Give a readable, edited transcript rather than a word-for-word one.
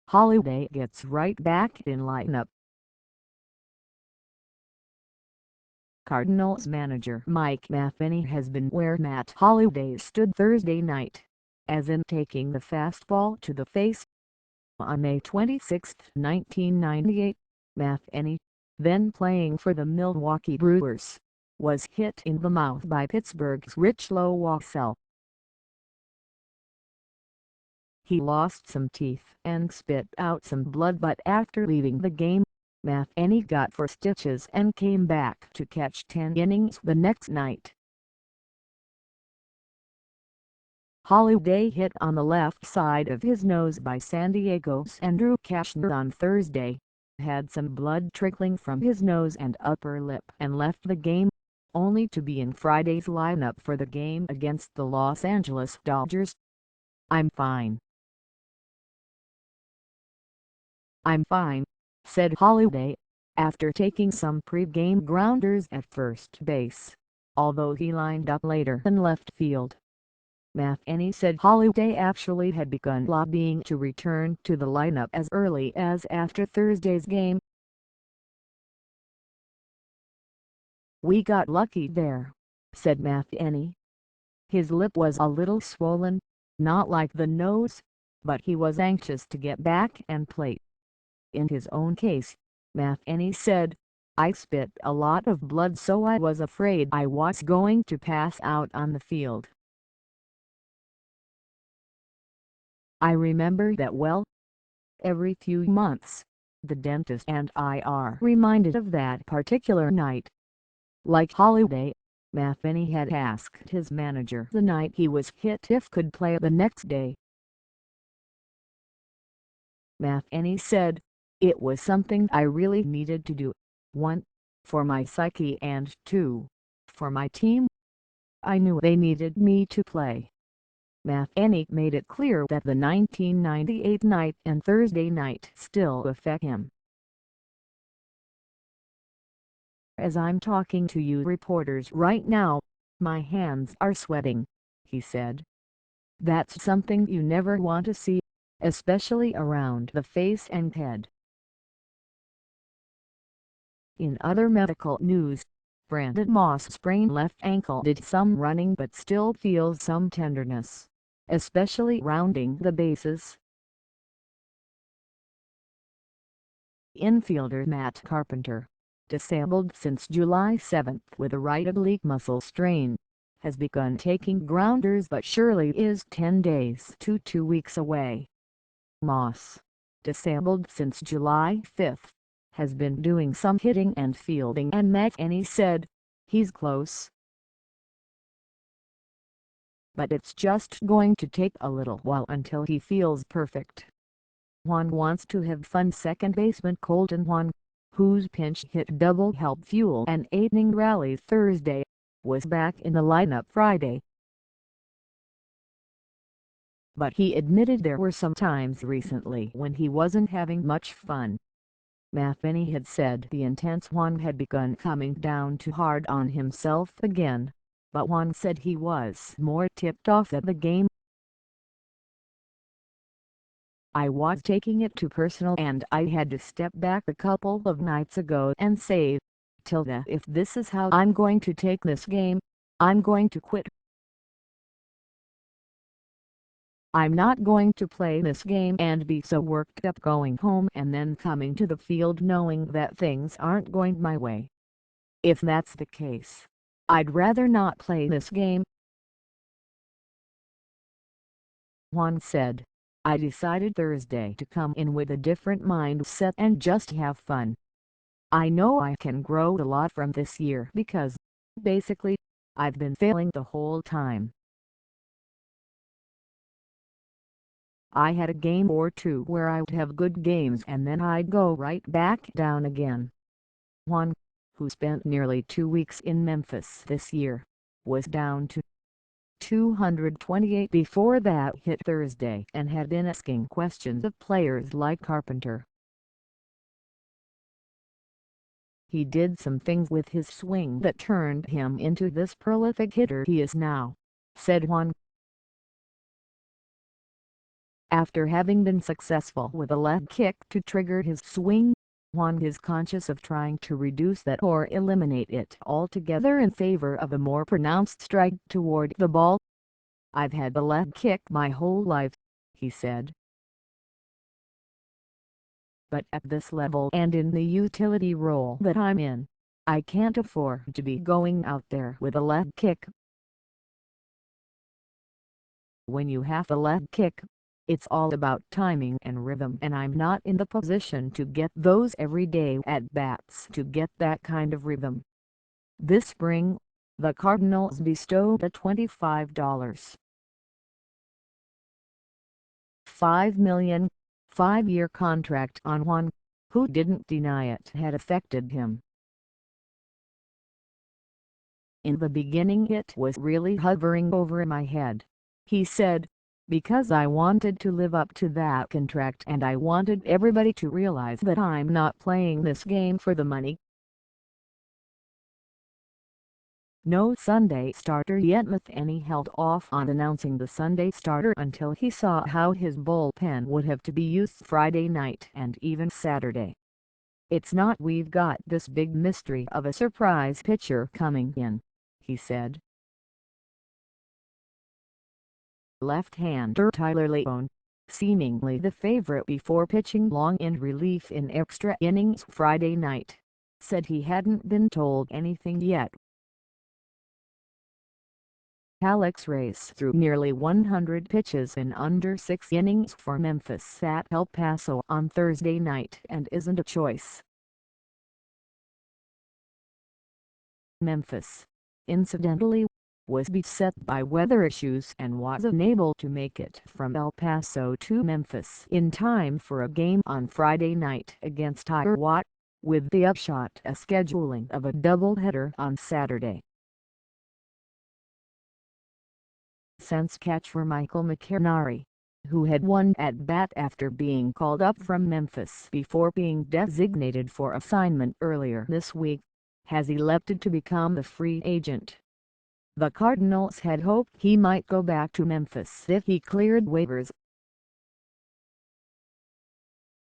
Holliday gets right back in lineup. Cardinals manager Mike Matheny has been where Matt Holliday stood Thursday night, as in taking the fastball to the face. On May 26, 1998, Matheny, then playing for the Milwaukee Brewers, was hit in the mouth by Pittsburgh's Rich Loiselle. He lost some teeth and spit out some blood, but after leaving the game, Matheny got 4 stitches and came back to catch 10 innings the next night. Holliday hit on the left side of his nose by San Diego's Andrew Cashner on Thursday, had some blood trickling from his nose and upper lip, and left the game, only to be in Friday's lineup for the game against the Los Angeles Dodgers. "I'm fine. I'm fine," said Holliday, after taking some pre-game grounders at first base, although he lined up later in left field. Matheny said Holliday actually had begun lobbying to return to the lineup as early as after Thursday's game. "We got lucky there," said Matheny. His lip was a little swollen, not like the nose, but he was anxious to get back and play. In his own case, Matheny said, "I spit a lot of blood, so I was afraid I was going to pass out on the field. I remember that well. Every few months, the dentist and I are reminded of that particular night." Like Holliday, Matheny had asked his manager the night he was hit if could play the next day. Matheny said, "It was something I really needed to do, 1, for my psyche, and 2, for my team. I knew they needed me to play." Matheny made it clear that the 1998 night and Thursday night still affect him. "As I'm talking to you reporters right now, my hands are sweating," he said. "That's something you never want to see, especially around the face and head." In other medical news, Brandon Moss sprained left ankle, did some running but still feels some tenderness, especially rounding the bases. Infielder Matt Carpenter, disabled since July 7 with a right oblique muscle strain, has begun taking grounders but surely is 10 days to 2 weeks away. Moss, disabled since July 5, has been doing some hitting and fielding, and Matheny said, "He's close. But it's just going to take a little while until he feels perfect." Wong wants to have FUNSecond baseman Kolten Wong, whose pinch hit double helped fuel an 8-inning rally Thursday, was back in the lineup Friday. But he admitted there were some times recently when he wasn't having much fun. Matheny had said the intense Wong had begun coming down too hard on himself again, but Wong said he was more tipped off at the game. "I was taking it too personal and I had to step back a couple of nights ago and say, Tilda, if this is how I'm going to take this game, I'm going to quit. I'm not going to play this game and be so worked up going home and then coming to the field knowing that things aren't going my way. If that's the case, I'd rather not play this game." Wong said, "I decided Thursday to come in with a different mindset and just have fun. I know I can grow a lot from this year because, basically, I've been failing the whole time. I had a game or two where I'd have good games and then I'd go right back down again." Wong, who spent nearly 2 weeks in Memphis this year, was down to 228 before that hit Thursday and had been asking questions of players like Carpenter. "He did some things with his swing that turned him into this prolific hitter he is now," said Wong. After having been successful with a leg kick to trigger his swing, Wong is conscious of trying to reduce that or eliminate it altogether in favor of a more pronounced strike toward the ball. "I've had a leg kick my whole life," he said. "But at this level and in the utility role that I'm in, I can't afford to be going out there with a leg kick. When you have a leg kick, it's all about timing and rhythm, and I'm not in the position to get those everyday at-bats to get that kind of rhythm." This spring, the Cardinals bestowed a $25.5 million, five-year contract on Wong, who didn't deny it had affected him. "In the beginning it was really hovering over my head," he said, "because I wanted to live up to that contract and I wanted everybody to realize that I'm not playing this game for the money." No Sunday starter YetMatheny held off on announcing the Sunday starter until he saw how his bullpen would have to be used Friday night and even Saturday. "It's not we've got this big mystery of a surprise pitcher coming in," he said. Left-hander Tyler Lyons, seemingly the favorite before pitching long in relief in extra innings Friday night, said he hadn't been told anything yet. Alex raced through nearly 100 pitches in under 6 innings for Memphis at El Paso on Thursday night and isn't a choice. Memphis, incidentally, was beset by weather issues and was unable to make it from El Paso to Memphis in time for a game on Friday night against Tiger Watt, with the upshot a scheduling of a doubleheader on Saturday. Since catcher Michael Matheny, who had one at-bat after being called up from Memphis before being designated for assignment earlier this week, has elected to become a free agent. The Cardinals had hoped he might go back to Memphis if he cleared waivers,